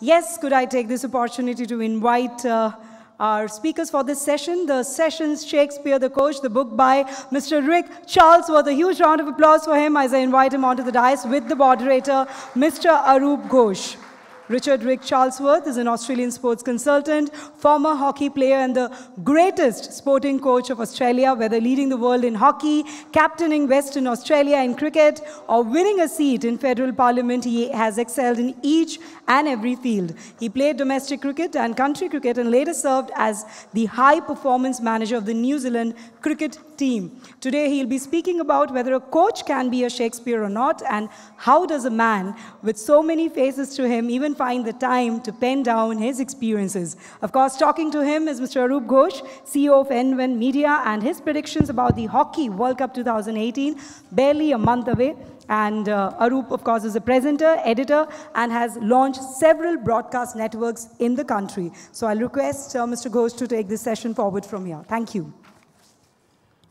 Yes, could I take this opportunity to invite our speakers for this session, the session's Shakespeare, the coach, the book by Mr. Rick Charlesworth. A huge round of applause for him as I invite him onto the dais with the moderator, Mr. Arup Ghosh. Richard Rick Charlesworth is an Australian sports consultant, former hockey player and the greatest sporting coach of Australia, whether leading the world in hockey, captaining Western Australia in cricket, or winning a seat in federal parliament. He has excelled in each and every field. He played domestic cricket and country cricket and later served as the high-performance manager of the New Zealand cricket team. Today he'll be speaking about whether a coach can be a Shakespeare or not, and how does a man with so many faces to him even find the time to pen down his experiences. Of course, talking to him is Mr. Arup Ghosh, CEO of N1 Media, and his predictions about the Hockey World Cup 2018, barely a month away. And Arup, of course, is a presenter, editor, and has launched several broadcast networks in the country. So I'll request Mr. Ghosh to take this session forward from here. Thank you.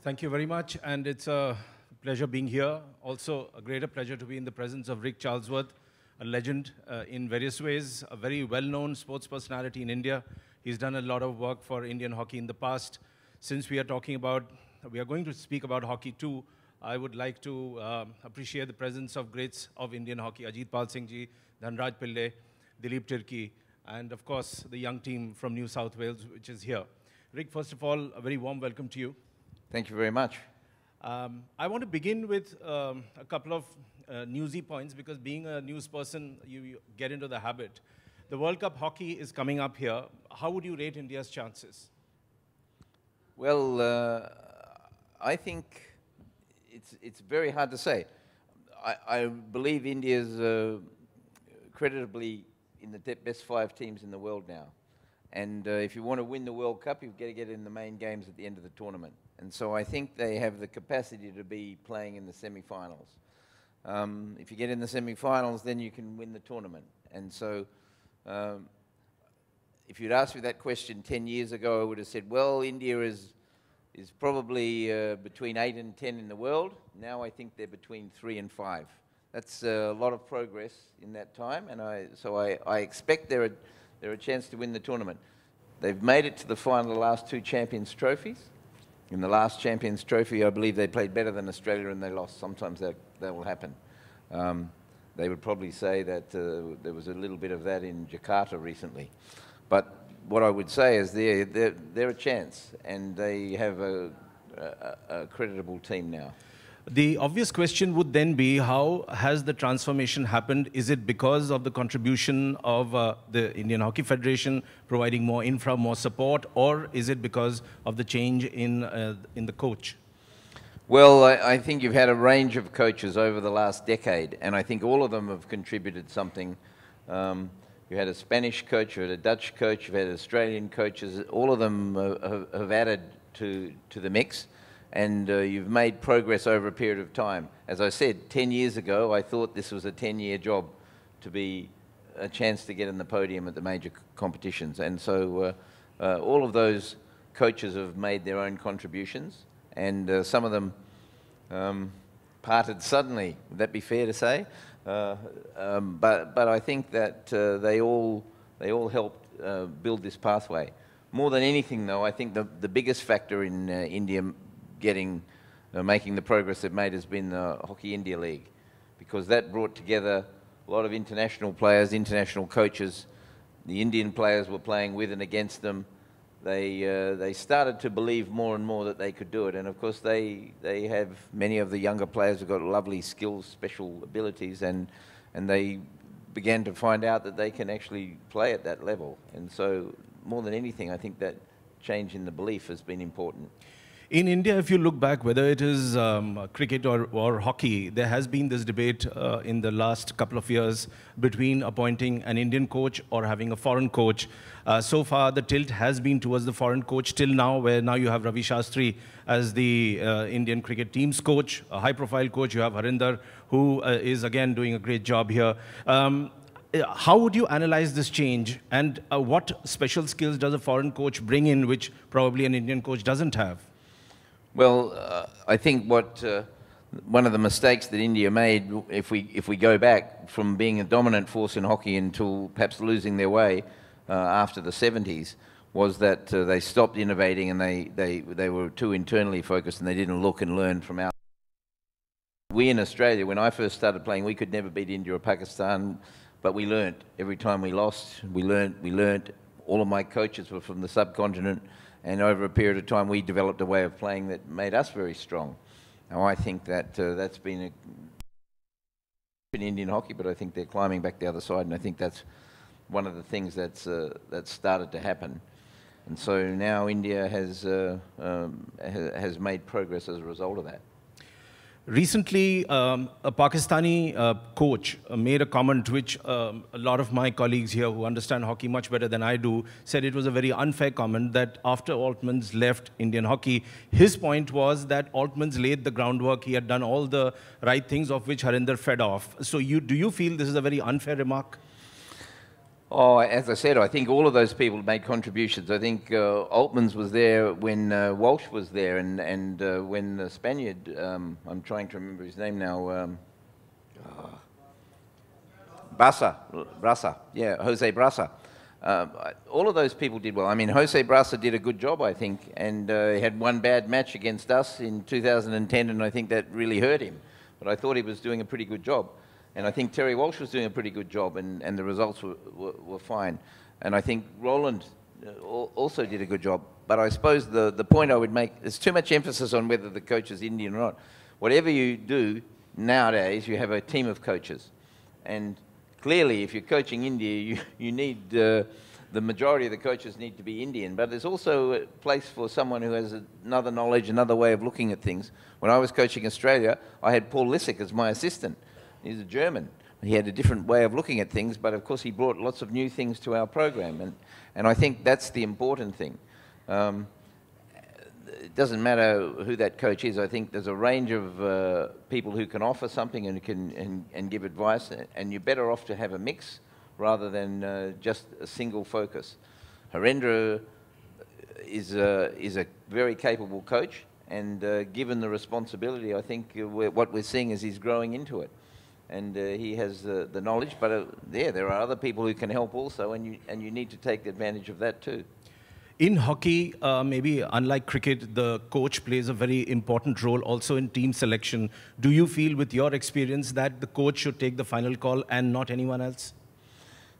Thank you very much, and it's a pleasure being here. Also, a greater pleasure to be in the presence of Rick Charlesworth, a legend in various ways, a very well-known sports personality in India. He's done a lot of work for Indian hockey in the past. Since we are going to speak about hockey too, I would like to appreciate the presence of greats of Indian hockey, Ajit Pal Singh ji, Dhanraj Pillai, Dilip Tirki, and of course, the young team from New South Wales, which is here. Rick, first of all, a very warm welcome to you. Thank you very much. I want to begin with a couple of newsy points, because being a news person, you get into the habit. The World Cup hockey is coming up here. How would you rate India's chances? Well, I think it's very hard to say. I believe India's creditably in the best 5 teams in the world now. And if you want to win the World Cup, you've got to get in the main games at the end of the tournament. And so I think they have the capacity to be playing in the semi-finals. If you get in the semi-finals, then you can win the tournament. And so if you'd asked me that question 10 years ago, I would have said, well, India is probably between 8 and 10 in the world. Now I think they're between 3 and 5. That's a lot of progress in that time, and so I expect they're a chance to win the tournament. They've made it to the final of the last 2 Champions Trophies. In the last Champions Trophy, I believe they played better than Australia and they lost. Sometimes that will happen. They would probably say that there was a little bit of that in Jakarta recently. But what I would say is they're a chance, and they have a creditable team now. The obvious question would then be, how has the transformation happened? Is it because of the contribution of the Indian Hockey Federation providing more infra, more support, or is it because of the change in the coach? Well, I think you've had a range of coaches over the last decade, and I think all of them have contributed something. You had a Spanish coach, you had a Dutch coach, you've had Australian coaches. All of them have added to the mix. And you've made progress over a period of time. As I said, 10 years ago, I thought this was a 10-year job to be a chance to get in the podium at the major competitions. And so all of those coaches have made their own contributions, and some of them parted suddenly. Would that be fair to say? But I think that they all helped build this pathway. More than anything, though, I think the biggest factor in India making the progress they've made has been the Hockey India League, because that brought together a lot of international players, international coaches. The Indian players were playing with and against them. They started to believe more and more that they could do it, and of course they have many of the younger players who've got lovely skills, special abilities, and they began to find out that they can actually play at that level. And so more than anything, I think that change in the belief has been important. In India, if you look back, whether it is cricket or hockey, there has been this debate in the last couple of years between appointing an Indian coach or having a foreign coach. So far, the tilt has been towards the foreign coach till now, where now you have Ravi Shastri as the Indian cricket team's coach, a high-profile coach. You have Harinder, who is again doing a great job here. How would you analyze this change, and what special skills does a foreign coach bring in, which probably an Indian coach doesn't have? Well, I think what one of the mistakes that India made, if we go back from being a dominant force in hockey until perhaps losing their way after the 70s, was that they stopped innovating and they were too internally focused and they didn't look and learn from out. We in Australia, when I first started playing, we could never beat India or Pakistan, but we learnt. Every time we lost, we learnt. All of my coaches were from the subcontinent, and over a period of time we developed a way of playing that made us very strong. Now I think that that's been in Indian hockey, but I think they're climbing back the other side, and I think that's one of the things that's started to happen. And so now India has made progress as a result of that. Recently, a Pakistani coach made a comment which a lot of my colleagues here who understand hockey much better than I do said it was a very unfair comment, that after Altmans left Indian hockey, his point was that Altmans laid the groundwork, he had done all the right things of which Harinder fed off. So do you feel this is a very unfair remark? Oh, as I said, I think all of those people made contributions. I think Altmans was there when Walsh was there, and when the Spaniard, I'm trying to remember his name now, Brasa, yeah, Jose Brasa. All of those people did well. I mean, Jose Brasa did a good job, I think, and he had one bad match against us in 2010, and I think that really hurt him. But I thought he was doing a pretty good job. And I think Terry Walsh was doing a pretty good job, and the results were fine. And I think Roland also did a good job. But I suppose the point I would make, there's too much emphasis on whether the coach is Indian or not. Whatever you do nowadays, you have a team of coaches. And clearly, if you're coaching India, you need, the majority of the coaches need to be Indian. But there's also a place for someone who has another knowledge, another way of looking at things. When I was coaching Australia, I had Paul Lissick as my assistant. He's a German. He had a different way of looking at things, but of course he brought lots of new things to our program, and I think that's the important thing. It doesn't matter who that coach is. I think there's a range of people who can offer something and give advice, and you're better off to have a mix rather than just a single focus. Harendra is a very capable coach, and given the responsibility, I think what we're seeing is he's growing into it. And he has the knowledge, but there are other people who can help also, and you need to take advantage of that too. In hockey, maybe unlike cricket, the coach plays a very important role also in team selection. Do you feel, with your experience, that the coach should take the final call and not anyone else?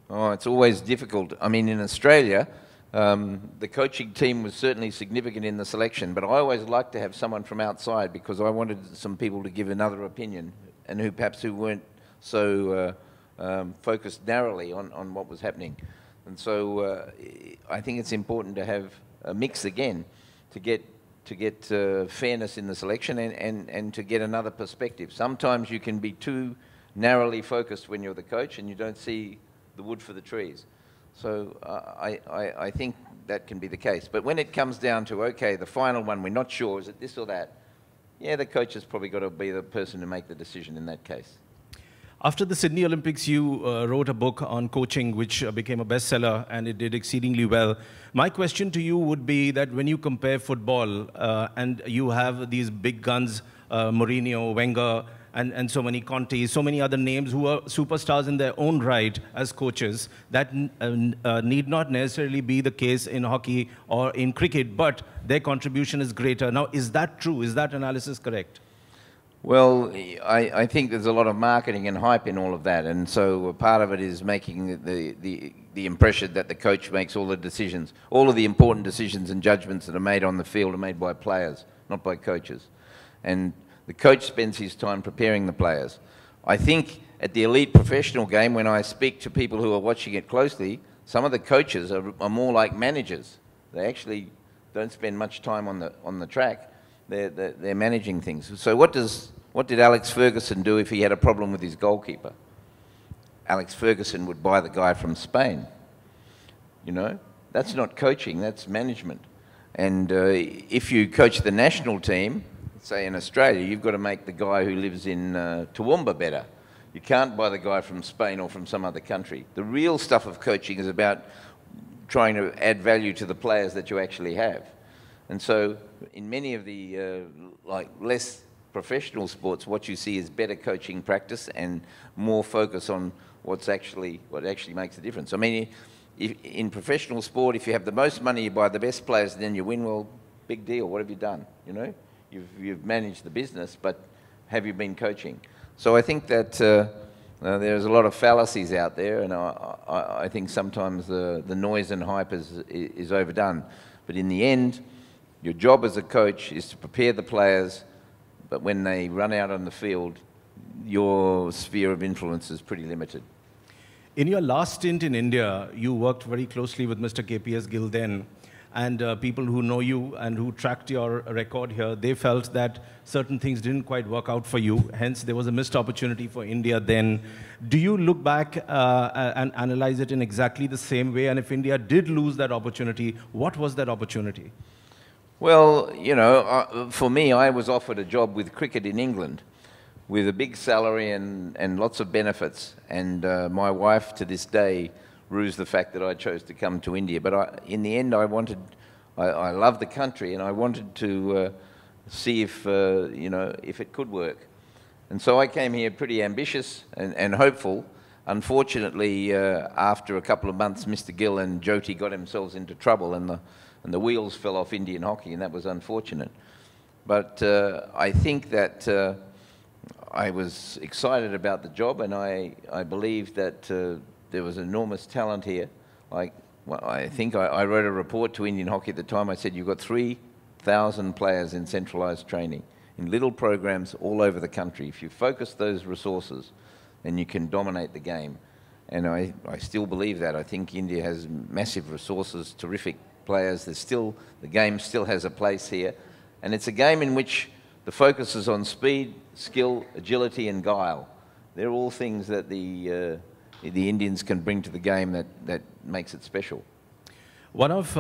Oh, it's always difficult. I mean, in Australia, the coaching team was certainly significant in the selection, but I always liked to have someone from outside because I wanted some people to give another opinion, and who weren't so focused narrowly on what was happening. And so I think it's important to have a mix again to get fairness in the selection and to get another perspective. Sometimes you can be too narrowly focused when you're the coach and you don't see the wood for the trees. So I think that can be the case. But when it comes down to, okay, the final one, we're not sure, is it this or that? Yeah, the coach has probably got to be the person to make the decision in that case. After the Sydney Olympics, you wrote a book on coaching, which became a bestseller, and it did exceedingly well. My question to you would be that when you compare football, and you have these big guns, Mourinho, Wenger, and so many Conte, so many other names who are superstars in their own right as coaches, that need not necessarily be the case in hockey or in cricket, but their contribution is greater. Now, is that true? Is that analysis correct? Well, I think there's a lot of marketing and hype in all of that, and so part of it is making the impression that the coach makes all the decisions. All of the important decisions and judgments that are made on the field are made by players, not by coaches. And the coach spends his time preparing the players. I think at the elite professional game, when I speak to people who are watching it closely, some of the coaches are more like managers. They actually don't spend much time on the track. They're managing things. So what did Alex Ferguson do if he had a problem with his goalkeeper? Alex Ferguson would buy the guy from Spain. You know, that's not coaching, that's management. And if you coach the national team, say in Australia, you've got to make the guy who lives in Toowoomba better. You can't buy the guy from Spain or from some other country. The real stuff of coaching is about trying to add value to the players that you actually have. And so in many of the like less professional sports, what you see is better coaching practice and more focus on what actually makes a difference. I mean, in professional sport, if you have the most money, you buy the best players, and then you win, well, big deal. What have you done? You know, you've managed the business, but have you been coaching? So I think that there's a lot of fallacies out there, and I think sometimes the noise and hype is overdone. But in the end, your job as a coach is to prepare the players, but when they run out on the field, your sphere of influence is pretty limited. In your last stint in India, you worked very closely with Mr. KPS Gill then, and people who know you and who tracked your record here, they felt that certain things didn't quite work out for you, hence there was a missed opportunity for India then. Do you look back and analyze it in exactly the same way, and if India did lose that opportunity, what was that opportunity? Well, you know, for me, I was offered a job with cricket in England with a big salary and lots of benefits. And my wife, to this day, rues the fact that I chose to come to India. But in the end, I love the country, and I wanted to see if, you know, if it could work. And so I came here pretty ambitious and hopeful. Unfortunately, after a couple of months, Mr. Gill and Jyoti got themselves into trouble, and the wheels fell off Indian hockey, and that was unfortunate. But I think that I was excited about the job, and I believed that there was enormous talent here. Like, well, I think I wrote a report to Indian hockey at the time. I said, you've got 3,000 players in centralised training, in little programs all over the country. If you focus those resources, then you can dominate the game. And I still believe that. I think India has massive resources, terrific players. The game still has a place here. And it's a game in which the focus is on speed, skill, agility, and guile. They're all things that the Indians can bring to the game that makes it special. One of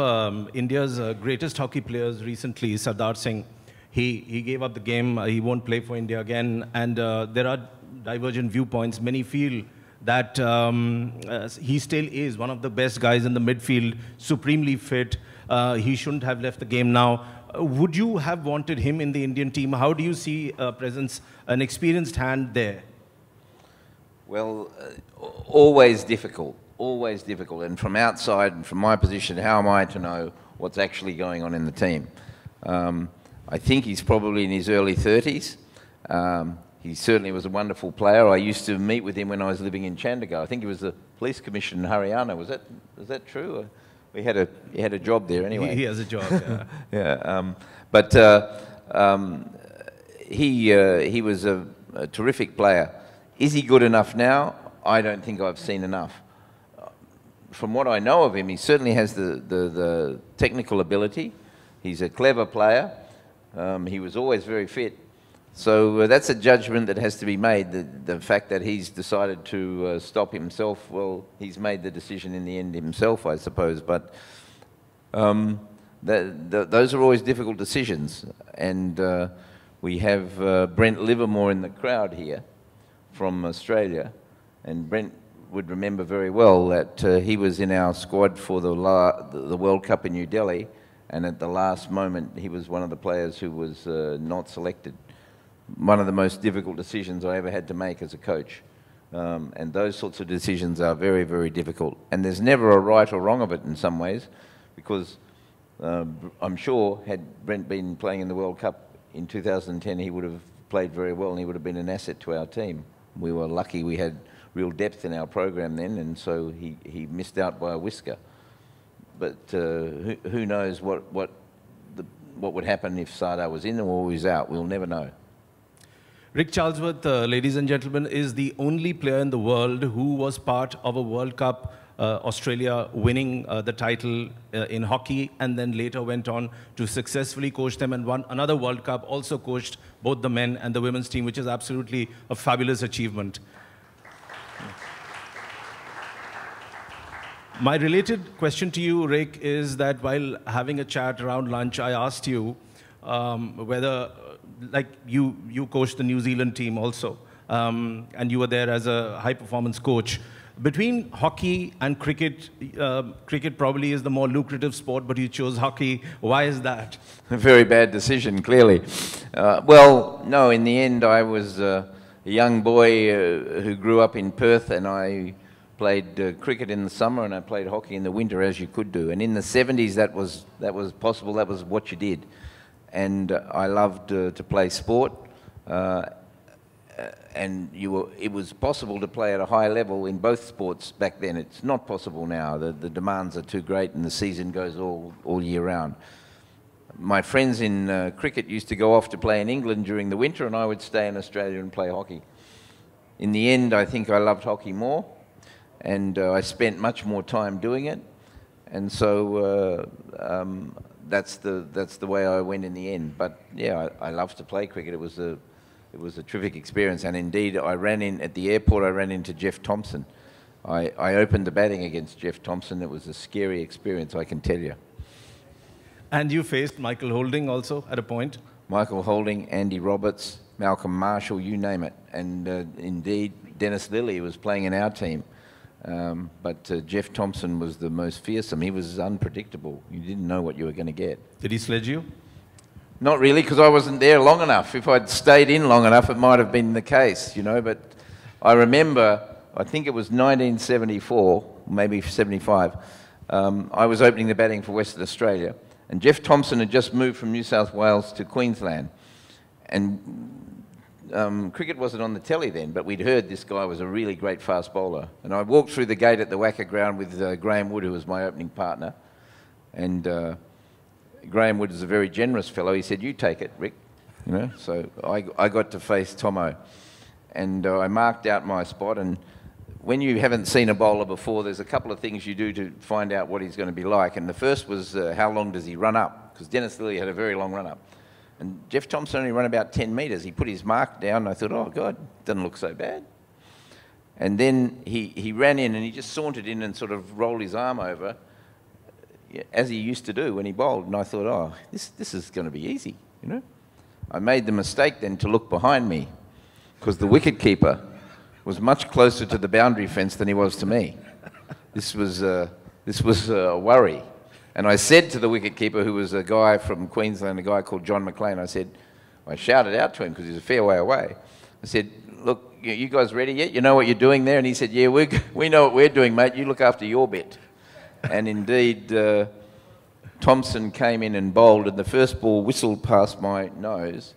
India's greatest hockey players recently, Sardar Singh, he gave up the game. He won't play for India again. And there are divergent viewpoints. Many feel that he still is one of the best guys in the midfield, supremely fit. He shouldn't have left the game now. Would you have wanted him in the Indian team? How do you see presence, an experienced hand there? Well, always difficult, always difficult. And from outside, and from my position, how am I to know what's actually going on in the team? I think he's probably in his early 30s. He certainly was a wonderful player. I used to meet with him when I was living in Chandigarh. I think he was the police commissioner in Haryana. Was that true? He had a job there anyway. He has a job, yeah. Yeah, he was a terrific player. Is he good enough now? I don't think I've seen enough. From what I know of him, he certainly has the technical ability. He's a clever player. He was always very fit. So that's a judgment that has to be made. The fact that he's decided to stop himself, well, he's made the decision in the end himself, I suppose. But those are always difficult decisions. And we have Brent Livermore in the crowd here from Australia. And Brent would remember very well that he was in our squad for the World Cup in New Delhi. And at the last moment, he was one of the players who was not selected. One of the most difficult decisions I ever had to make as a coach. And those sorts of decisions are very, very difficult. And there's never a right or wrong of it in some ways, because I'm sure had Brent been playing in the World Cup in 2010, he would have played very well and he would have been an asset to our team. We were lucky we had real depth in our program then, and so he missed out by a whisker. But who knows what would happen if Sardar was in or was out? We'll never know. Rick Charlesworth, ladies and gentlemen, is the only player in the world who was part of a World Cup, Australia winning the title in hockey, and then later went on to successfully coach them and won another World Cup, also coached both the men and the women's team, which is absolutely a fabulous achievement. My related question to you, Rick, is that while having a chat around lunch, I asked you whether, like you coached the New Zealand team also, and you were there as a high-performance coach. Between hockey and cricket, cricket probably is the more lucrative sport, but you chose hockey. Why is that? A very bad decision, clearly. Well, no, in the end I was a young boy who grew up in Perth, and I played cricket in the summer and I played hockey in the winter, as you could do. And in the 70s that was possible, that was what you did. And I loved to play sport. And it was possible to play at a high level in both sports back then. It's not possible now. The demands are too great and the season goes all year round. My friends in cricket used to go off to play in England during the winter, and I would stay in Australia and play hockey. In the end, I think I loved hockey more, and I spent much more time doing it. And so that's the way I went in the end. But yeah, I loved to play cricket. It was a terrific experience, and indeed at the airport I ran into Jeff Thompson. I opened the batting against Jeff Thompson. It was a scary experience, I can tell you. And you faced Michael Holding also at a point? Michael Holding, Andy Roberts, Malcolm Marshall, you name it. And indeed, Dennis Lillee was playing in our team. But Jeff Thompson was the most fearsome. He was unpredictable. You didn't know what you were going to get. Did he sledge you? Not really, because I wasn't there long enough. If I'd stayed in long enough, it might have been the case, you know. But I remember, I think it was 1974, maybe 75, I was opening the batting for Western Australia, and Jeff Thompson had just moved from New South Wales to Queensland. And cricket wasn't on the telly then, but we'd heard this guy was a really great fast bowler. And I walked through the gate at the Wacker ground with Graham Wood, who was my opening partner. And Graham Wood is a very generous fellow. He said, "You take it, Rick." You know, so I got to face Tomo. And I marked out my spot. And when you haven't seen a bowler before, there's a couple of things you do to find out what he's going to be like. And the first was how long does he run up? Because Dennis Lillee had a very long run up. And Jeff Thompson only ran about 10 metres. He put his mark down, and I thought, oh, God, doesn't look so bad. And then he ran in, and he just sauntered in and sort of rolled his arm over, as he used to do when he bowled. And I thought, oh, this is going to be easy, you know. I made the mistake then to look behind me, because the wicketkeeper was much closer to the boundary fence than he was to me. This was a worry. And I said to the wicketkeeper, who was a guy from Queensland, a guy called John McLean, I shouted out to him because he was a fair way away. I said, "Look, you guys ready yet? You know what you're doing there?" And he said, "Yeah, we know what we're doing, mate. You look after your bit." And indeed, Thompson came in and bowled, and the first ball whistled past my nose.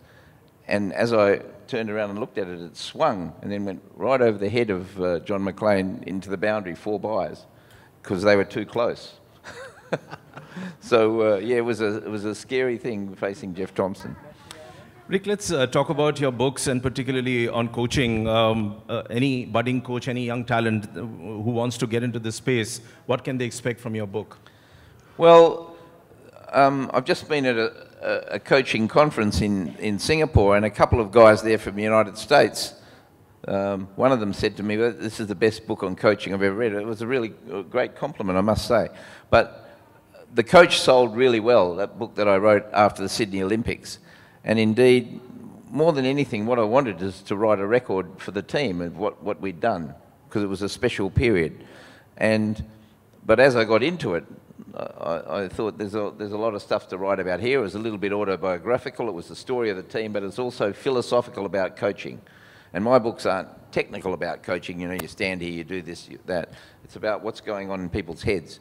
And as I turned around and looked at it, it swung and then went right over the head of John McLean into the boundary, 4 byes, because they were too close. So, yeah, it was a scary thing facing Jeff Thompson. Rick, let's talk about your books, and particularly on coaching. Any budding coach, any young talent who wants to get into this space, what can they expect from your book? Well, I've just been at a coaching conference in Singapore, and a couple of guys there from the United States, one of them said to me, "Well, this is the best book on coaching I've ever read." It was a really great compliment, I must say. But The Coach sold really well, that book that I wrote after the Sydney Olympics. And indeed, more than anything, what I wanted is to write a record for the team of what we'd done, because it was a special period. But as I got into it, I thought there's a lot of stuff to write about here. It was a little bit autobiographical. It was the story of the team, but it's also philosophical about coaching. And my books aren't technical about coaching. You know, you stand here, you do this, that. It's about what's going on in people's heads.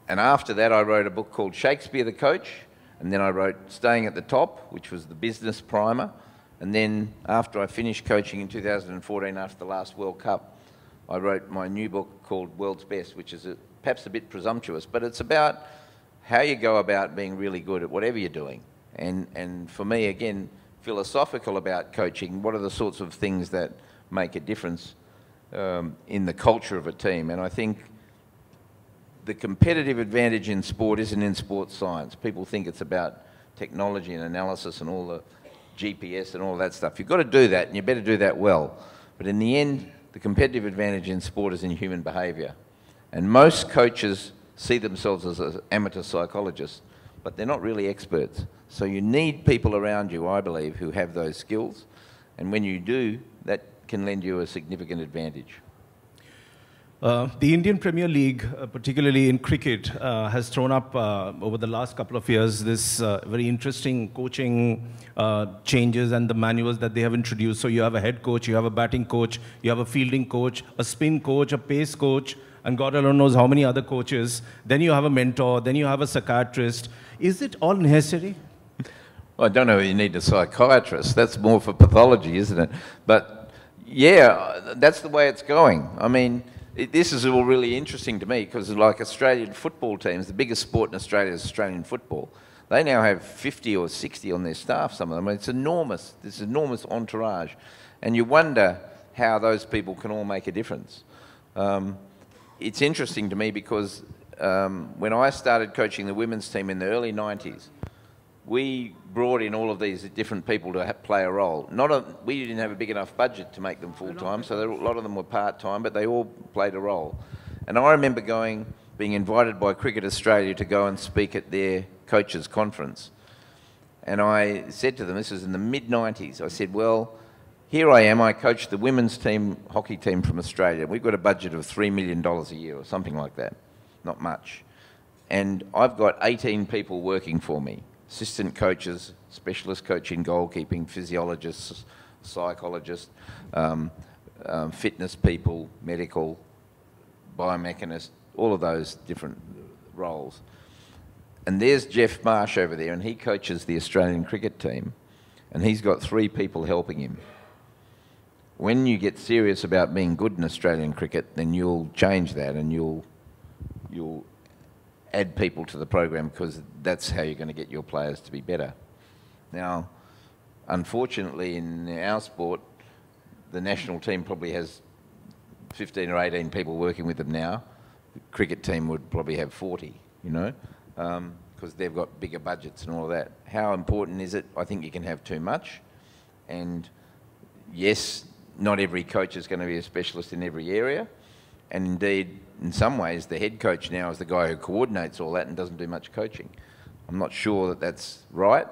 And after that, I wrote a book called Shakespeare, the Coach. And then I wrote Staying at the Top, which was the business primer. And then after I finished coaching in 2014, after the last World Cup, I wrote my new book called World's Best, which is perhaps a bit presumptuous, but it's about how you go about being really good at whatever you're doing. And for me, again, philosophical about coaching, what are the sorts of things that make a difference in the culture of a team. And I think the competitive advantage in sport isn't in sports science. People think it's about technology and analysis and all the GPS and all that stuff. You've got to do that, and you better do that well. But in the end, the competitive advantage in sport is in human behaviour. And most coaches see themselves as amateur psychologists, but they're not really experts. So you need people around you, I believe, who have those skills. And when you do, that can lend you a significant advantage. The Indian Premier League, particularly in cricket, has thrown up over the last couple of years this very interesting coaching changes and the manuals that they have introduced. So you have a head coach, you have a batting coach, you have a fielding coach, a spin coach, a pace coach, and God alone knows how many other coaches. Then you have a mentor, then you have a psychiatrist. Is it all necessary? Well, I don't know if you need a psychiatrist. That's more for pathology, isn't it? But yeah, that's the way it's going. I mean, this is all really interesting to me because like Australian football teams, the biggest sport in Australia is Australian football. They now have 50 or 60 on their staff, some of them. It's enormous, this enormous entourage. And you wonder how those people can all make a difference. It's interesting to me because when I started coaching the women's team in the early 90s, we brought in all of these different people to play a role. We didn't have a big enough budget to make them full-time, so a lot of them were part-time, but they all played a role. And I remember being invited by Cricket Australia to go and speak at their coaches' conference. And I said to them, this was in the mid-90s, I said, well, here I am, I coach the women's team, hockey team from Australia. We've got a budget of $3 million a year or something like that, not much. And I've got 18 people working for me. Assistant coaches, specialist coach in goalkeeping, physiologists, psychologists, fitness people, medical, biomechanists, all of those different roles. And there's Jeff Marsh over there, and he coaches the Australian cricket team, and he's got 3 people helping him. When you get serious about being good in Australian cricket, then you'll change that and you'll add people to the program because that's how you're going to get your players to be better. Now, unfortunately, in our sport, the national team probably has 15 or 18 people working with them now. The cricket team would probably have 40, you know, because they've got bigger budgets and all of that. How important is it? I think you can have too much. And yes, not every coach is going to be a specialist in every area. And indeed, in some ways, the head coach now is the guy who coordinates all that and doesn't do much coaching. I'm not sure that that's right.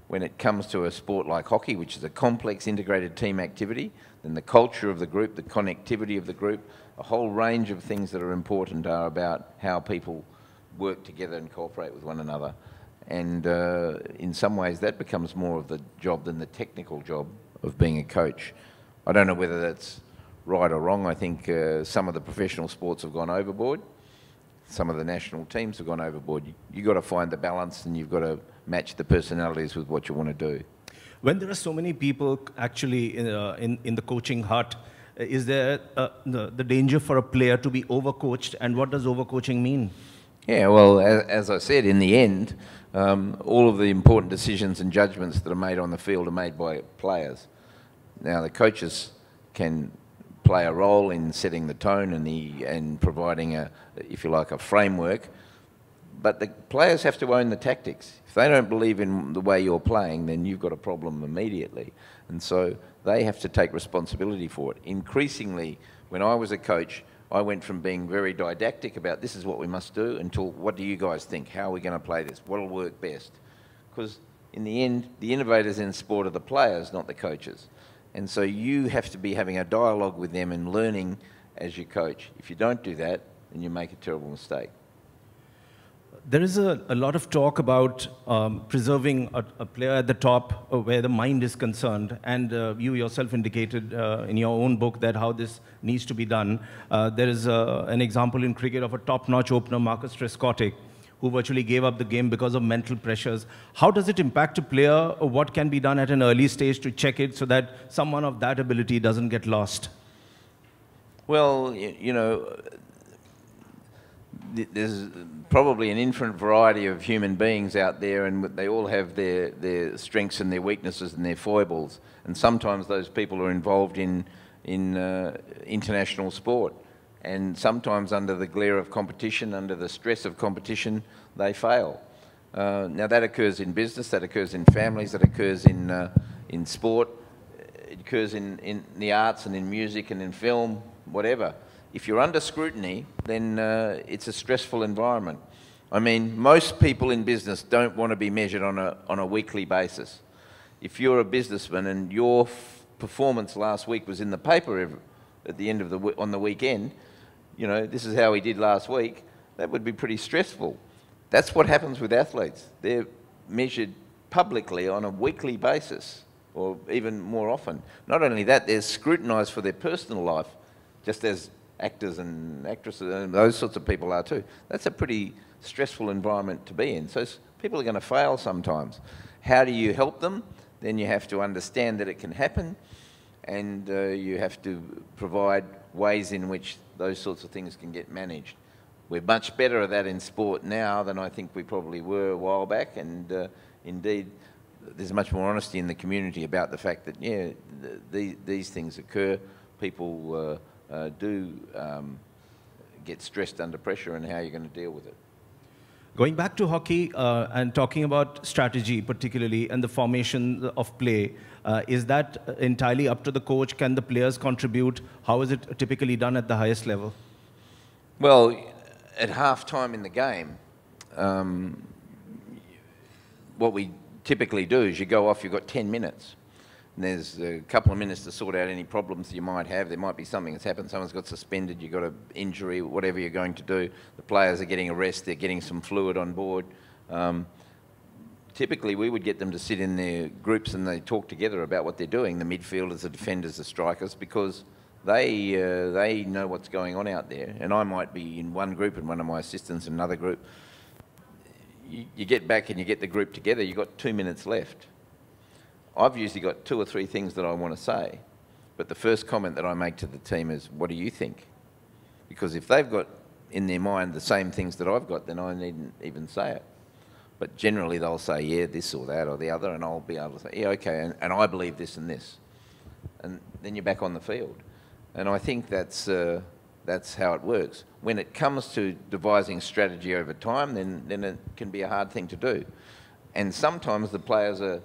When it comes to a sport like hockey, which is a complex integrated team activity, then the culture of the group, the connectivity of the group, a whole range of things that are important are about how people work together and cooperate with one another. And in some ways, that becomes more of the job than the technical job of being a coach. I don't know whether that's right or wrong. I think some of the professional sports have gone overboard. Some of the national teams have gone overboard. You've got to find the balance and you've got to match the personalities with what you want to do. When there are so many people actually in the coaching hut, is there the danger for a player to be overcoached, and what does overcoaching mean? Yeah, well, as I said, in the end, all of the important decisions and judgments that are made on the field are made by players. Now, the coaches can play a role in setting the tone and providing if you like, a framework. But the players have to own the tactics. If they don't believe in the way you're playing, then you've got a problem immediately. And so they have to take responsibility for it. Increasingly, when I was a coach, I went from being very didactic about this is what we must do until what do you guys think? How are we going to play this? What will work best? Because in the end, the innovators in sport are the players, not the coaches. And so you have to be having a dialogue with them and learning as you coach. If you don't do that, then you make a terrible mistake. There is a lot of talk about preserving a player at the top where the mind is concerned, and you yourself indicated in your own book that how this needs to be done. There is an example in cricket of a top-notch opener, Marcus Trescotty, who virtually gave up the game because of mental pressures. How does it impact a player? What can be done at an early stage to check it so that someone of that ability doesn't get lost? Well, you know, there's probably an infinite variety of human beings out there, and they all have their strengths and their weaknesses and their foibles. And sometimes those people are involved in international sport. And sometimes under the glare of competition, under the stress of competition, they fail. Now that occurs in business, that occurs in families, that occurs in sport, it occurs in the arts and in music and in film, whatever. If you're under scrutiny, then it's a stressful environment. I mean, most people in business don't want to be measured on a weekly basis. If you're a businessman and your performance last week was in the paper at the end of on the weekend, you know, this is how he did last week, that would be pretty stressful. That's what happens with athletes. They're measured publicly on a weekly basis, or even more often. Not only that, they're scrutinised for their personal life, just as actors and actresses and those sorts of people are too. That's a pretty stressful environment to be in. So people are going to fail sometimes. How do you help them? Then you have to understand that it can happen, and you have to provide ways in which those sorts of things can get managed. We're much better at that in sport now than I think we probably were a while back, and indeed there's much more honesty in the community about the fact that, yeah, these things occur. People do get stressed under pressure, and how you're going to deal with it. Going back to hockey and talking about strategy particularly and the formation of play, is that entirely up to the coach? Can the players contribute? How is it typically done at the highest level? Well, at half-time in the game, what we typically do is you go off, you've got 10 minutes. And there's a couple of minutes to sort out any problems you might have. There might be something that's happened. Someone's got suspended, you've got an injury, whatever you're going to do. The players are getting a rest, they're getting some fluid on board. Typically, we would get them to sit in their groups and they talk together about what they're doing, the midfielders, the defenders, the strikers, because they know what's going on out there. And I might be in one group and one of my assistants in another group. You get back and you get the group together, you've got 2 minutes left. I've usually got 2 or 3 things that I want to say, but the first comment that I make to the team is, what do you think? Because if they've got in their mind the same things that I've got, then I needn't even say it. But generally they'll say, yeah, this or that or the other, and I'll be able to say, yeah, okay, and I believe this and this. And then you're back on the field. And I think that's how it works. When it comes to devising strategy over time, then it can be a hard thing to do. And sometimes the players are,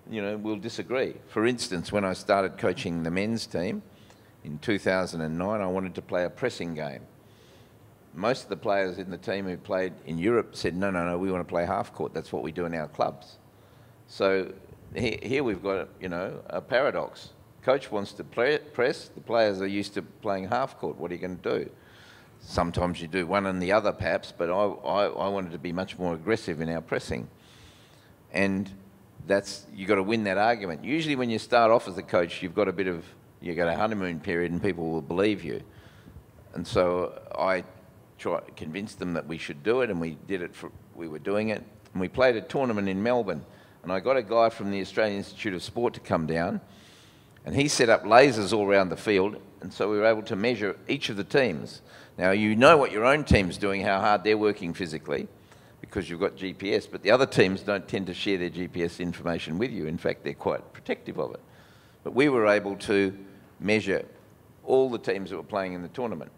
will disagree. For instance, when I started coaching the men's team in 2009, I wanted to play a pressing game. Most of the players in the team who played in Europe said, no, we want to play half court. That's what we do in our clubs. So here we've got, a paradox. Coach wants to press, the players are used to playing half court. What are you going to do? Sometimes you do one and the other perhaps, but I wanted to be much more aggressive in our pressing. And you've got to win that argument. Usually when you start off as a coach, you've got a honeymoon period and people will believe you. And so I convinced them that we should do it, and we were doing it. And we played a tournament in Melbourne, and I got a guy from the Australian Institute of Sport to come down, and he set up lasers all around the field, and so we were able to measure each of the teams. Now, you know what your own team's doing, how hard they're working physically, because you've got GPS, but the other teams don't tend to share their GPS information with you. In fact, they're quite protective of it. But we were able to measure all the teams that were playing in the tournament.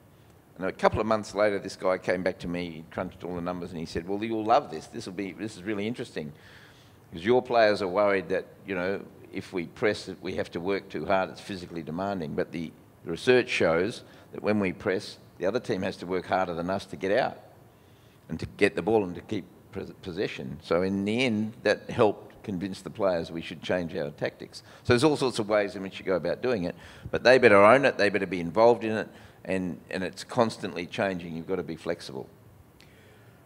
And a couple of months later, this guy came back to me, he crunched all the numbers, and he said, well, you'll love this. This is really interesting, because your players are worried that, if we press it, we have to work too hard, it's physically demanding. But the research shows that when we press, the other team has to work harder than us to get out and to get the ball and to keep possession. So in the end, that helped convince the players we should change our tactics. So there's all sorts of ways in which you go about doing it, but they better own it, they better be involved in it, and it's constantly changing. You've got to be flexible.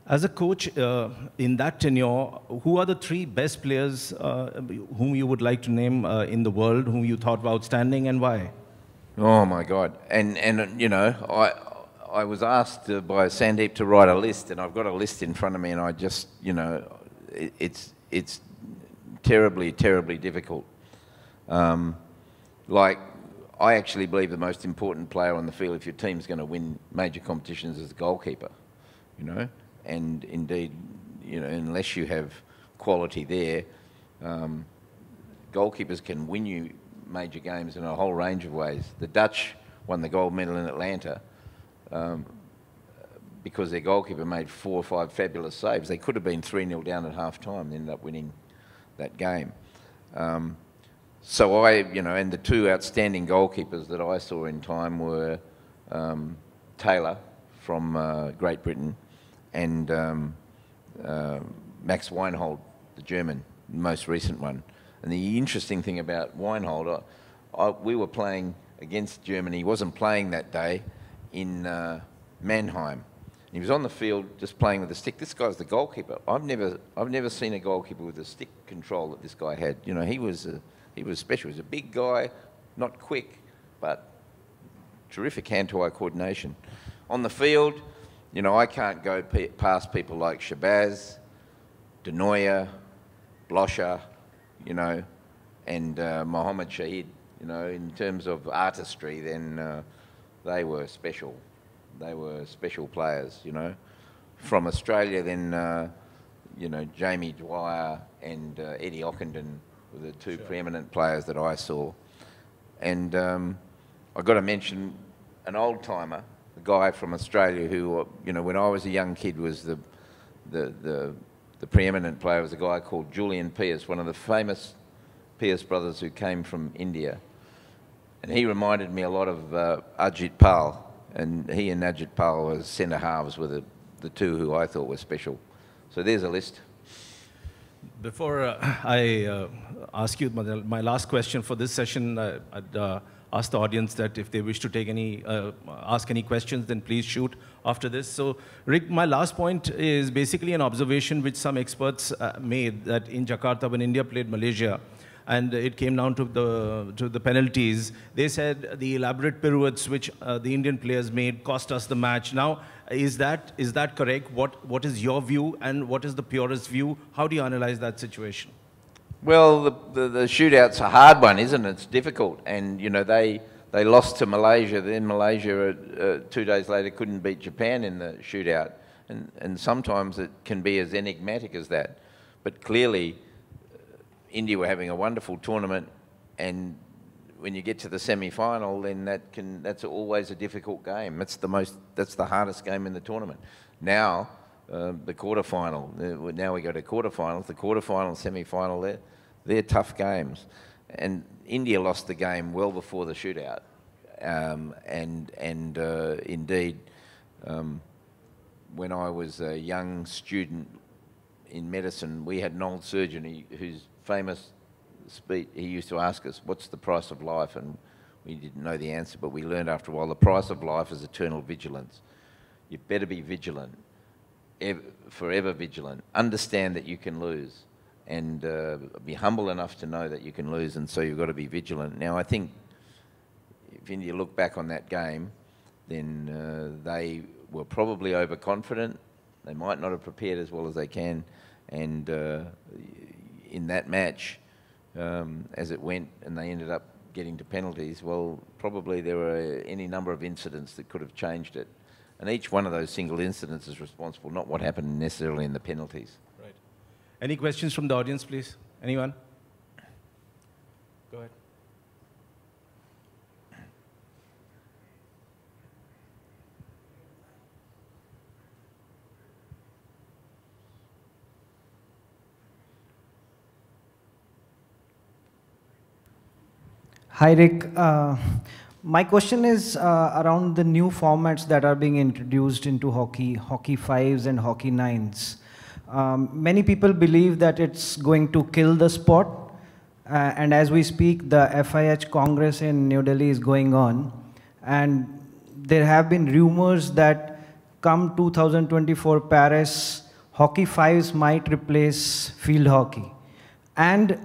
As a coach, in that tenure, who are the 3 best players whom you would like to name in the world, whom you thought were outstanding, and why? Oh my God! And I was asked by Sandeep to write a list, and I've got a list in front of me, and I just, it's terribly, terribly difficult. I actually believe the most important player on the field, if your team's going to win major competitions, is the goalkeeper, And indeed, unless you have quality there, goalkeepers can win you major games in a whole range of ways. The Dutch won the gold medal in Atlanta because their goalkeeper made 4 or 5 fabulous saves. They could have been 3-0 down at half-time and ended up winning that game. So and the 2 outstanding goalkeepers that I saw in time were Taylor from Great Britain and Max Weinhold, the German, the most recent one. And the interesting thing about Weinhold, we were playing against Germany. He wasn't playing that day in Mannheim. He was on the field just playing with a stick. This guy's the goalkeeper. I've never seen a goalkeeper with the stick control that this guy had. You know, he was special. He was a big guy, not quick, but terrific hand-to-eye coordination. On the field, you know, I can't go past people like Shabazz, Denoya, Blosher, you know, and Mohammed Shahid. You know, in terms of artistry, then they were special. They were special players, you know. From Australia, then, you know, Jamie Dwyer and Eddie Ockenden were the two preeminent players that I saw. And I've got to mention an old-timer, a guy from Australia who, you know, when I was a young kid was the preeminent player was a guy called Julian Pearce, one of the famous Pearce brothers who came from India. And he reminded me a lot of Ajit Pal. And he and Ajit Pal were centre halves, were the two who I thought were special. So there's a list. Before I ask you my last question for this session, I'd ask the audience that if they wish to take ask any questions, then please shoot after this. So, Rick, my last point is basically an observation which some experts made, that in Jakarta, when India played Malaysia, and it came down to the penalties, they said the elaborate pirouettes which the Indian players made cost us the match. Now, is that correct? What is your view, and what is the purest view? How do you analyze that situation? Well, the shootout's a hard one, isn't it? It's difficult, and you know they lost to Malaysia. Then Malaysia 2 days later couldn't beat Japan in the shootout, and sometimes it can be as enigmatic as that. But clearly, India were having a wonderful tournament, and when you get to the semi-final, then that's always a difficult game. That's the hardest game in the tournament. Now, the quarterfinal. Now we go to quarterfinals. The quarterfinal, semi-final, they're tough games, and India lost the game well before the shootout. Indeed, when I was a young student in medicine, we had an old surgeon whose famous speech, he used to ask us, what's the price of life? And we didn't know the answer, but we learned after a while, the price of life is eternal vigilance. You better be vigilant, forever vigilant. Understand that you can lose, and be humble enough to know that you can lose, and so you've got to be vigilant. Now, I think if India look back on that game, then they were probably overconfident. They might not have prepared as well as they can, and in that match, as it went, and they ended up getting to penalties, well, probably there were any number of incidents that could have changed it. And each one of those single incidents is responsible, not what happened necessarily in the penalties. Right. Any questions from the audience, please? Anyone? Go ahead. Hi, Rick. My question is around the new formats that are being introduced into hockey, hockey fives and hockey nines. Many people believe that it's going to kill the sport. And as we speak, the FIH Congress in New Delhi is going on. And there have been rumors that come 2024 Paris, hockey fives might replace field hockey. And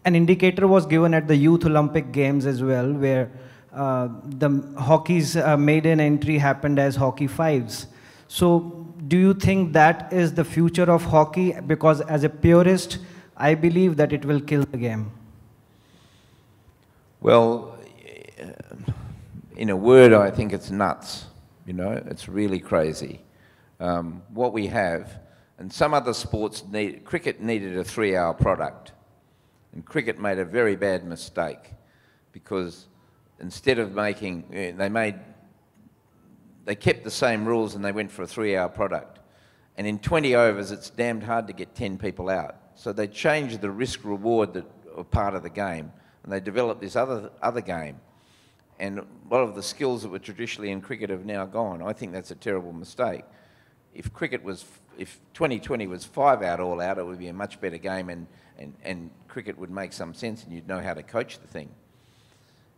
an indicator was given at the Youth Olympic Games as well, where the hockey's maiden entry happened as hockey fives. So do you think that is the future of hockey? Because as a purist, I believe that it will kill the game. Well, in a word, I think it's nuts. You know, it's really crazy. What we have, and some other sports cricket needed a 3-hour product. And cricket made a very bad mistake, because instead of making, they kept the same rules and they went for a 3-hour product. And in 20 overs, it's damned hard to get 10 people out. So they changed the risk-reward that were part of the game, and they developed this other game. And a lot of the skills that were traditionally in cricket have now gone. I think that's a terrible mistake. If 2020 was 5 out, all out, it would be a much better game, and cricket would make some sense, and you'd know how to coach the thing.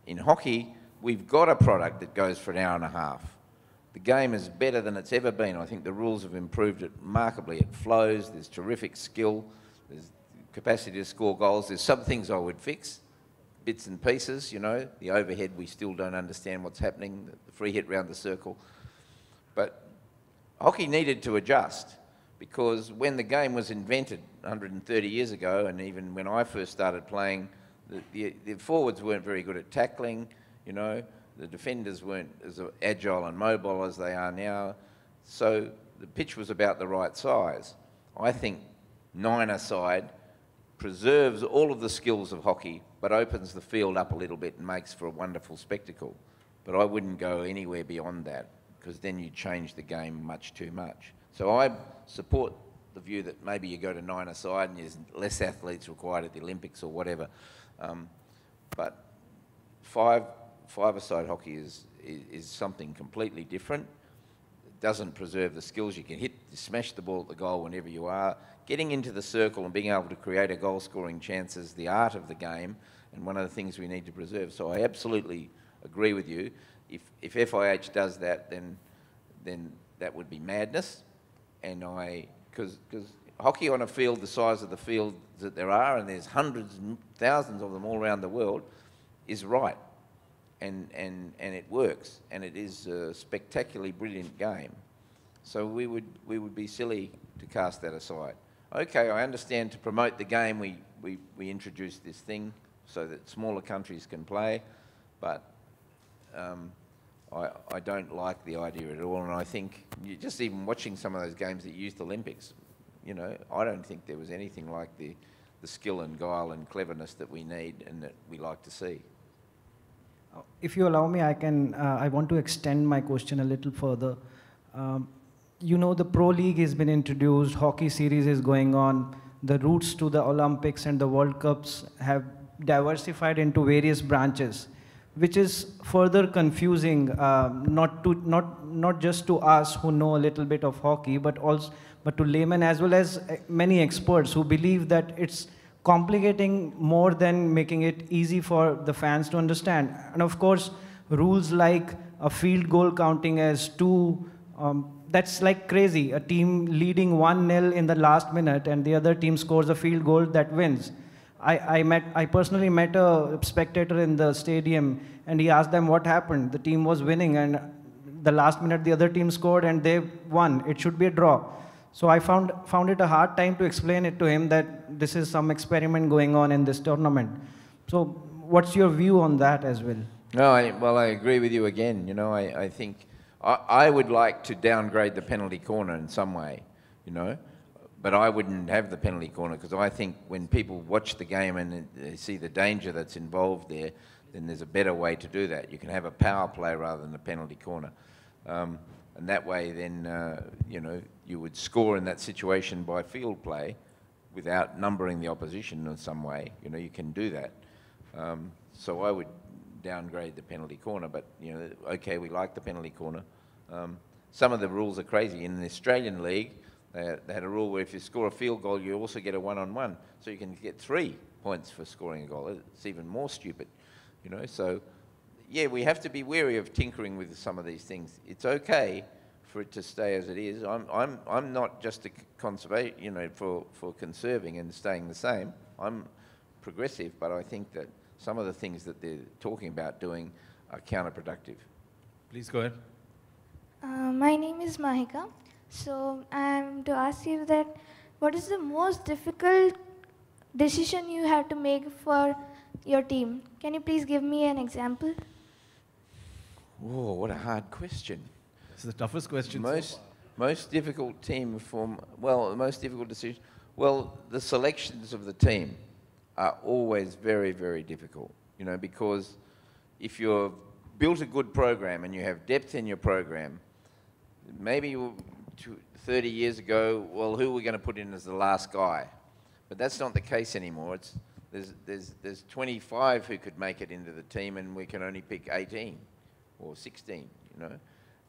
In hockey, we've got a product that goes for an hour and a half. the game is better than it's ever been. I think the rules have improved it remarkably. It flows, there's terrific skill, there's capacity to score goals. There's some things I would fix, bits and pieces, you know. The overhead, we still don't understand what's happening, the free hit round the circle. But hockey needed to adjust, because when the game was invented 130 years ago, and even when I first started playing, the forwards weren't very good at tackling, you know. The defenders weren't as agile and mobile as they are now. So the pitch was about the right size. I think nine-a-side preserves all of the skills of hockey, but opens the field up a little bit and makes for a wonderful spectacle. But I wouldn't go anywhere beyond that, because then you change the game much too much. So I support the view that maybe you go to nine-a-side and there's less athletes required at the Olympics or whatever. But five-a-side hockey is something completely different. It doesn't preserve the skills. You can smash the ball at the goal whenever you are. Getting into the circle and being able to create a goal-scoring chance is the art of the game, and one of the things we need to preserve. So I absolutely agree with you. If FIH does that, then that would be madness. And because hockey on a field the size of the field that there are, and there's hundreds and thousands of them all around the world, is right. And it works, and it is a spectacularly brilliant game. So we would be silly to cast that aside. Okay, I understand to promote the game we introduced this thing so that smaller countries can play, but I don't like the idea at all, and I think just even watching some of those games at Youth Olympics, you know, I don't think there was anything like the skill and guile and cleverness that we need and that we like to see. If you allow me, I want to extend my question a little further. You know, the Pro League has been introduced, hockey series is going on, the routes to the Olympics and the World Cups have diversified into various branches, which is further confusing, not just to us who know a little bit of hockey, but to laymen as well as many experts who believe that it's complicating more than making it easy for the fans to understand. And of course, rules like a field goal counting as two, that's like crazy. A team leading 1-0 in the last minute and the other team scores a field goal that wins. I personally met a spectator in the stadium and he asked them what happened. The team was winning and the last minute the other team scored and they won. It should be a draw. So I found it a hard time to explain it to him that this is some experiment going on in this tournament. So what's your view on that as well? No, I agree with you again. You know, I think I would like to downgrade the penalty corner in some way, you know, but I wouldn't have the penalty corner because I think when people watch the game and they see the danger that's involved there, then there's a better way to do that. You can have a power play rather than a penalty corner. And that way then, you know, you would score in that situation by field play without numbering the opposition in some way. You know, you can do that. So I would downgrade the penalty corner, but, you know, okay, we like the penalty corner. Some of the rules are crazy. In the Australian League, they had a rule where if you score a field goal, you also get a one-on-one. So you can get 3 points for scoring a goal. It's even more stupid, you know. So, yeah, we have to be wary of tinkering with some of these things. It's okay for it to stay as it is. I'm not just a conservation, you know, for conserving and staying the same. I'm progressive, but I think that some of the things that they're talking about doing are counterproductive. Please go ahead. My name is Mahika. So I'm to ask you that what is the most difficult decision you have to make for your team? Can you please give me an example? Whoa, what a hard question. This is the toughest question. Most difficult team form, well, the most difficult decision, well, the selections of the team are always very, very difficult, you know, because if you've built a good program and you have depth in your program, maybe 30 years ago, well, who are we going to put in as the last guy? But that's not the case anymore. There's 25 who could make it into the team and we can only pick 18 or 16, you know.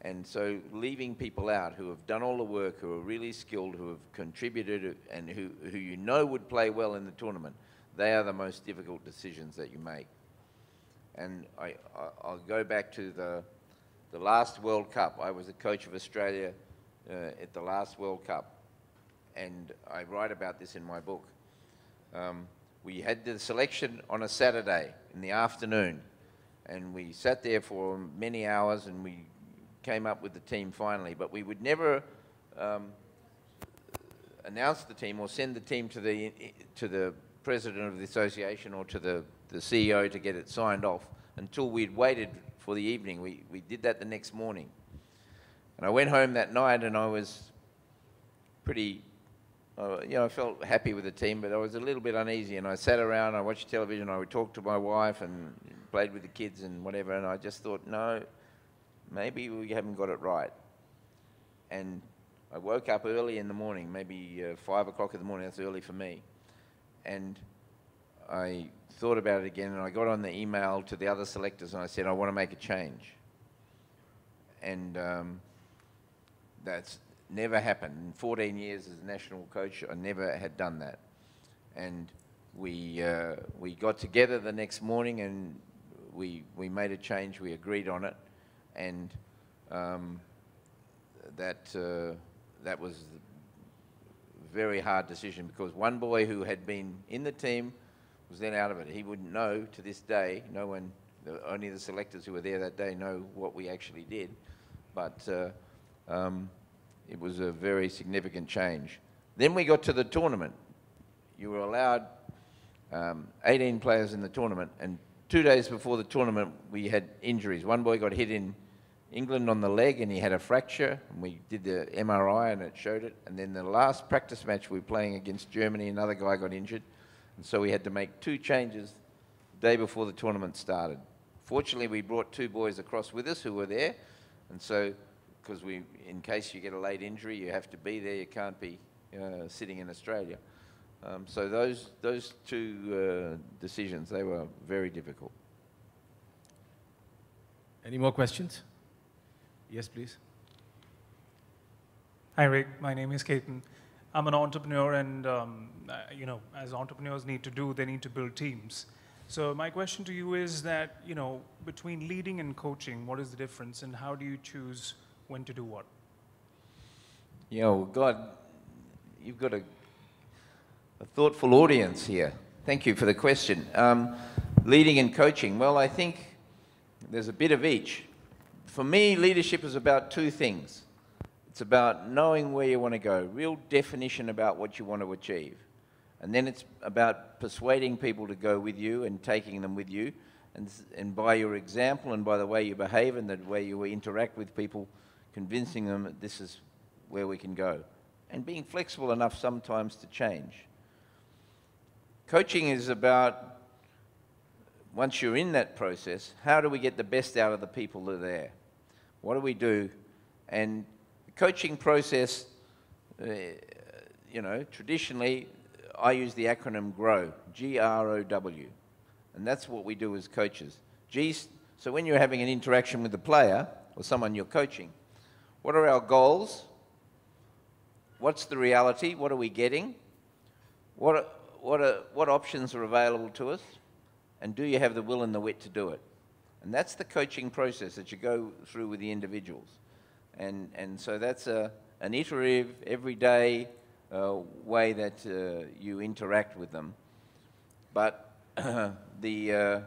And so leaving people out who have done all the work, who are really skilled, who have contributed and who you know would play well in the tournament, they are the most difficult decisions that you make. And I'll go back to the last World Cup. I was the coach of Australia at the last World Cup, and I write about this in my book. We had the selection on a Saturday in the afternoon, and we sat there for many hours, and we came up with the team finally, but we would never announce the team or send the team to the president of the association or to the CEO to get it signed off until we'd waited for the evening. We did that the next morning. And I went home that night and I was pretty, I felt happy with the team, but I was a little bit uneasy, and I sat around, I watched television, I would talk to my wife and played with the kids and whatever, and I just thought, no, maybe we haven't got it right. And I woke up early in the morning, maybe 5 o'clock in the morning, that's early for me. And I thought about it again, and I got on the email to the other selectors and I said, I want to make a change. And that's never happened. In 14 years as a national coach, I never had done that. And we got together the next morning and we made a change, we agreed on it, and that was a very hard decision, because one boy who had been in the team was then out of it. He wouldn't know to this day, no one, only the selectors who were there that day know what we actually did, but it was a very significant change. Then we got to the tournament. You were allowed 18 players in the tournament, and 2 days before the tournament we had injuries. One boy got hit in England on the leg and he had a fracture, and we did the MRI and it showed it. And then the last practice match we were playing against Germany, another guy got injured, and so we had to make 2 changes the day before the tournament started. Fortunately, we brought 2 boys across with us who were there, and so, because in case you get a late injury, you have to be there, you can't be sitting in Australia. So those 2 decisions, they were very difficult. Any more questions? Yes, please. Hi, Rick. My name is Ketan. I'm an entrepreneur, and as entrepreneurs need to do, they need to build teams. So my question to you is that, between leading and coaching, what is the difference, and how do you choose when to do what? God, you've got a thoughtful audience here. Thank you for the question. Leading and coaching, well, I think there's a bit of each. For me, leadership is about 2 things. It's about knowing where you want to go, real definition about what you want to achieve. And then it's about persuading people to go with you and taking them with you. And by your example and by the way you behave and the way you interact with people, convincing them that this is where we can go. And being flexible enough sometimes to change. Coaching is about, once you're in that process, how do we get the best out of the people that are there? What do we do? And the coaching process, traditionally, I use the acronym GROW, G-R-O-W. And that's what we do as coaches. So when you're having an interaction with a player or someone you're coaching, what are our goals? What's the reality? What are we getting? What options are available to us? And do you have the will and the wit to do it? And that's the coaching process that you go through with the individuals. And so that's an iterative, everyday way that you interact with them. But the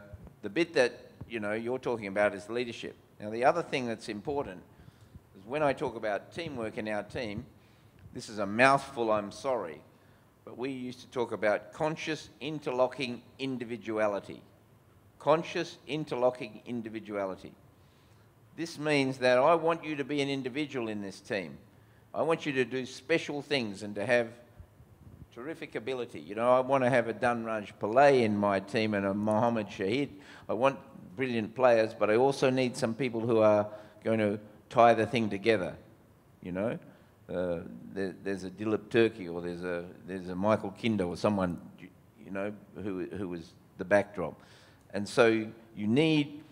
bit that you're talking about is leadership. Now, the other thing that's important is when I talk about teamwork in our team, this is a mouthful, I'm sorry, but we used to talk about conscious interlocking individuality. Conscious interlocking individuality. This means that I want you to be an individual in this team. I want you to do special things and to have terrific ability. I want to have a Dhanraj Pillay in my team and a Mohammed Shahid. I want brilliant players, but I also need some people who are going to tie the thing together. There's a Dilip Turkey, or there's a Michael Kinder, or someone who was the backdrop. And so you need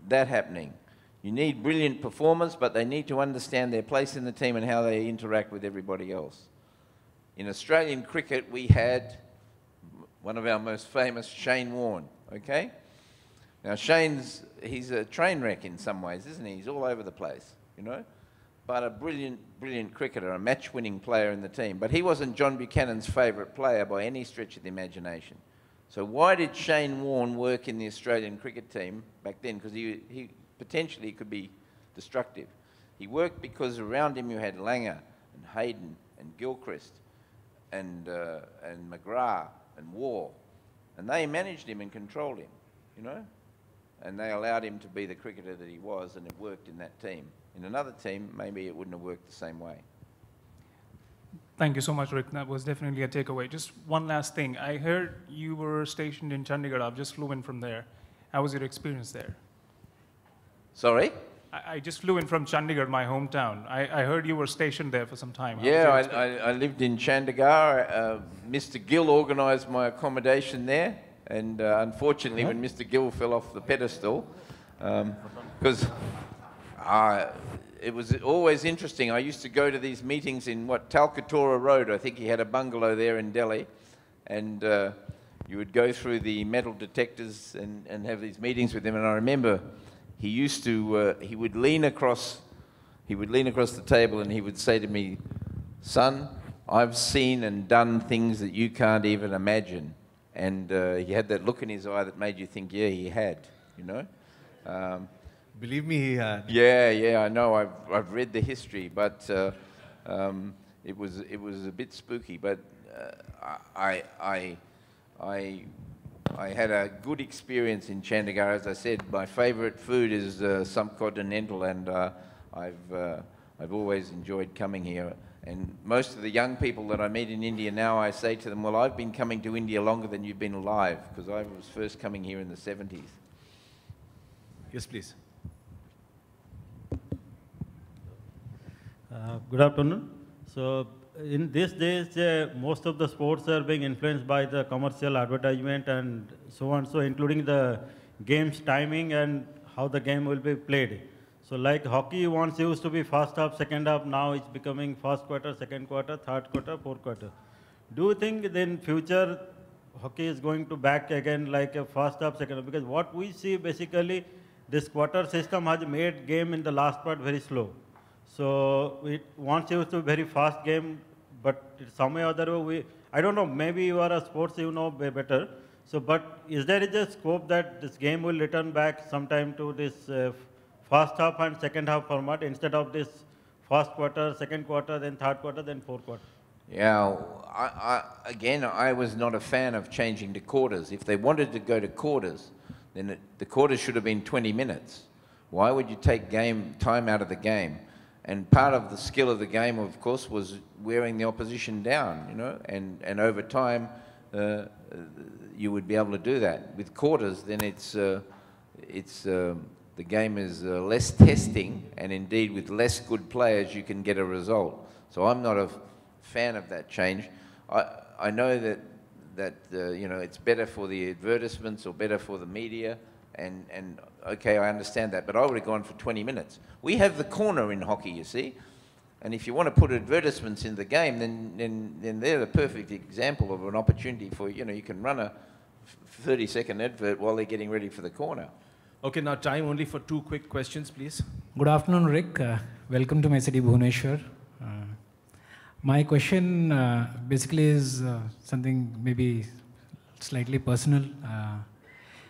that happening. You need brilliant performers, but they need to understand their place in the team and how they interact with everybody else. In Australian cricket, we had one of our most famous, Warne, okay? Now he's a train wreck in some ways, isn't he? He's all over the place, you know, but a brilliant, brilliant cricketer, a match-winning player in the team. But he wasn't John Buchanan's favourite player by any stretch of the imagination. So why did Shane Warne work in the Australian cricket team back then? Because he potentially could be destructive. He worked because around him you had Langer and Hayden and Gilchrist and McGrath and Warne. And they managed him and controlled him, you know? And they allowed him to be the cricketer that he was, and it worked in that team. In another team, maybe it wouldn't have worked the same way. Thank you so much, Rick. That was definitely a takeaway. Just one last thing. I heard you were stationed in Chandigarh. I've just flew in from there. How was your experience there? Sorry? I just flew in from Chandigarh, my hometown. I heard you were stationed there for some time. Yeah, I lived in Chandigarh. Mr. Gill organised my accommodation there. And unfortunately, when Mr. Gill fell off the pedestal, because it was always interesting. I used to go to these meetings in Talkatora Road. I think he had a bungalow there in Delhi. And you would go through the metal detectors and have these meetings with him. And I remember he used to, he would lean across the table and he would say to me, "Son, I've seen and done things that you can't even imagine." And he had that look in his eye that made you think, yeah, he had, you know. Believe me, he had. Yeah, I know. I've read the history, but it was a bit spooky. But I had a good experience in Chandigarh. As I said, my favourite food is subcontinental, and I've always enjoyed coming here. And most of the young people that I meet in India now, I say to them, well, I've been coming to India longer than you've been alive, because I was first coming here in the 70s. Yes, please. Good afternoon. So in these days, most of the sports are being influenced by the commercial advertisement and so on, so including the game's timing and how the game will be played. So like hockey once used to be first half, second half, now it's becoming first quarter, second quarter, third quarter, fourth quarter. Do you think then future hockey is going to back again like a first half, second half? Because what we see basically, this quarter system has made game in the last part very slow. So it once used to be very fast game, but some way or other way, I don't know, maybe you are a sports, you know better. So, but is there a scope that this game will return back sometime to this first half and second half format instead of this first quarter, second quarter, then third quarter, then fourth quarter? Yeah, again, I was not a fan of changing to quarters. If they wanted to go to quarters, then the quarters should have been 20 minutes. Why would you take time out of the game? And part of the skill of the game, of course, was wearing the opposition down, you know, and over time, you would be able to do that. With quarters, then the game is less testing, and indeed with less good players you can get a result. So I'm not a fan of that change. I know that you know, it's better for the advertisements or better for the media, and okay, I understand that, but I would have gone for 20 minutes. We have the corner in hockey, you see, and if you want to put advertisements in the game, then they're the perfect example of an opportunity for, you know, you can run a 30-second advert while they're getting ready for the corner. Okay, now time only for 2 quick questions, please. Good afternoon, Rick. Welcome to my city, Bhubaneswar. My question basically is something maybe slightly personal.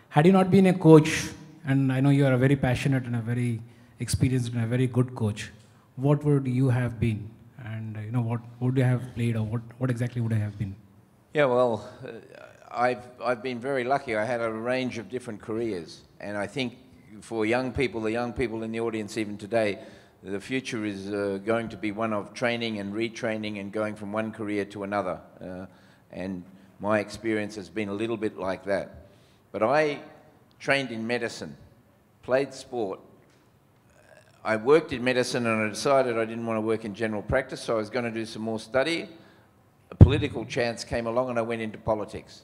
Had you not been a coach, and I know you are a very passionate and a very experienced and a very good coach, what would you have been? And you know, what would you have played, or what exactly would I have been? Yeah, well, I've been very lucky. I had a range of different careers, and I think for young people, the young people in the audience even today, the future is going to be one of training and retraining and going from one career to another. And my experience has been a little bit like that. But I trained in medicine, played sport. I worked in medicine and I decided I didn't want to work in general practice, so I was going to do some more study. A political chance came along and I went into politics.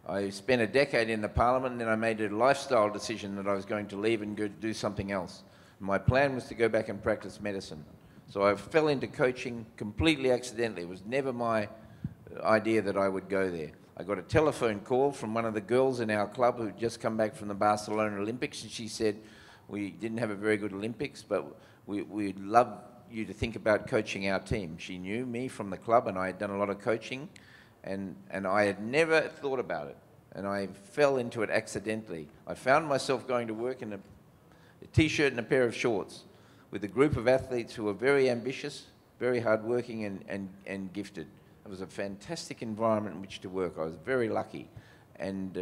I spent a decade in the parliament, and then I made a lifestyle decision that I was going to leave and go do something else. My plan was to go back and practice medicine. So I fell into coaching completely accidentally. It was never my idea that I would go there. I got a telephone call from one of the girls in our club who'd just come back from the Barcelona Olympics, and she said, we didn't have a very good Olympics, but we'd love you to think about coaching our team. She knew me from the club, and I had done a lot of coaching, and I had never thought about it, and I fell into it accidentally. I found myself going to work in a T-shirt and a pair of shorts with a group of athletes who were very ambitious, very hardworking, and gifted. It was a fantastic environment in which to work. I was very lucky, and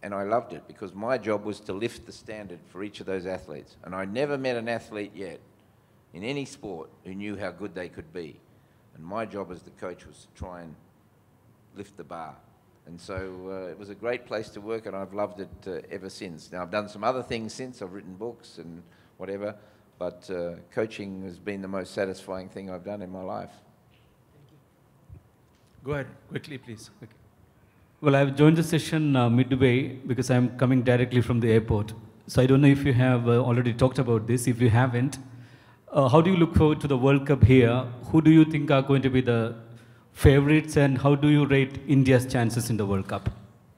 I loved it because my job was to lift the standard for each of those athletes. And I never met an athlete yet in any sport who knew how good they could be. And my job as the coach was to try and lift the bar. And so it was a great place to work, and I've loved it ever since. Now, I've done some other things since. I've written books and whatever, but coaching has been the most satisfying thing I've done in my life. Go ahead, quickly, please. Okay. Well, I've joined the session midway because I'm coming directly from the airport. So I don't know if you have already talked about this. If you haven't, how do you look forward to the World Cup here? Who do you think are going to be the favorites, and how do you rate India's chances in the World Cup?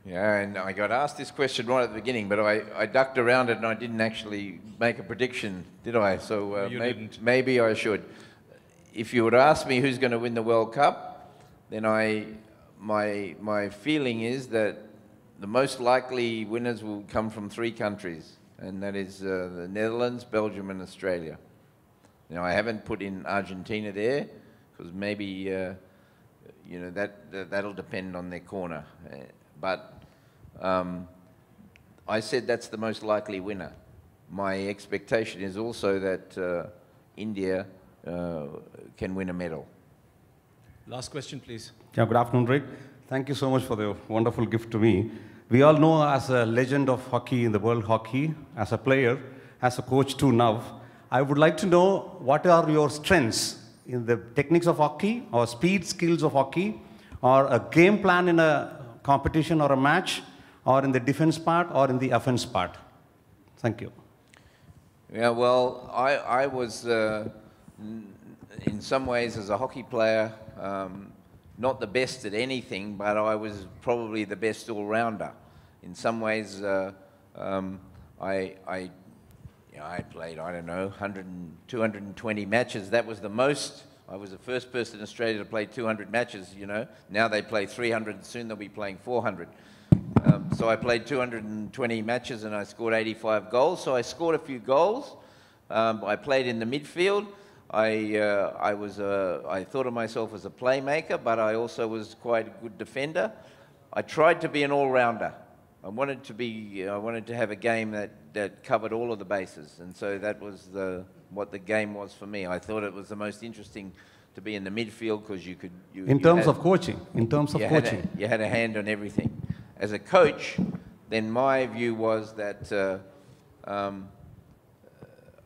Yeah, and I got asked this question right at the beginning, but I ducked around it and I didn't actually make a prediction, did I? So maybe I should. If you would ask me who's going to win the World Cup, then my feeling is that the most likely winners will come from 3 countries, and that is the Netherlands, Belgium, and Australia. Now, I haven't put in Argentina there because maybe you know, that'll depend on their corner. But I said that's the most likely winner. My expectation is also that India can win a medal. Last question, please. Yeah, good afternoon, Rick. Thank you so much for the wonderful gift to me. We all know as a legend of hockey in the world hockey, as a player, as a coach too now. I would like to know what are your strengths in the techniques of hockey, or speed skills of hockey, or a game plan in a competition or a match, or in the defense part, or in the offense part. Thank you. Yeah, well, I was, in some ways, as a hockey player, not the best at anything, but I was probably the best all-rounder. In some ways, I played, I don't know, 220 matches. That was the most. I was the first person in Australia to play 200 matches, you know. Now they play 300, and soon they'll be playing 400. So I played 220 matches, and I scored 85 goals. So I scored a few goals. I played in the midfield. I thought of myself as a playmaker, but I also was quite a good defender. I tried to be an all-rounder. I wanted to have a game that covered all of the bases, and so that was what the game was for me. I thought it was the most interesting to be in the midfield because you could. In terms of coaching, you had a hand on everything. As a coach, then my view was that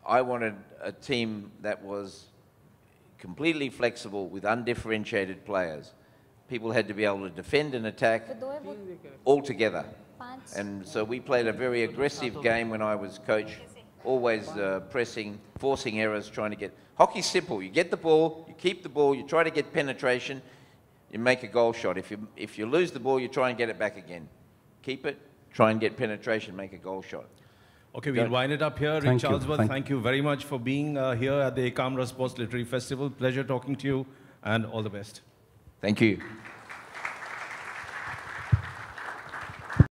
I wanted a team that was completely flexible with undifferentiated players. People had to be able to defend and attack all together. And so we played a very aggressive game when I was coach, always pressing, forcing errors, trying to get... Hockey's simple. You get the ball, you keep the ball, you try to get penetration, you make a goal shot. If you lose the ball, you try and get it back again. Keep it, try and get penetration, make a goal shot. Okay, we'll wind it up here. Rick Charlesworth, thank you very much for being here at the Ekamra Sports Literary Festival. Pleasure talking to you, and all the best. Thank you.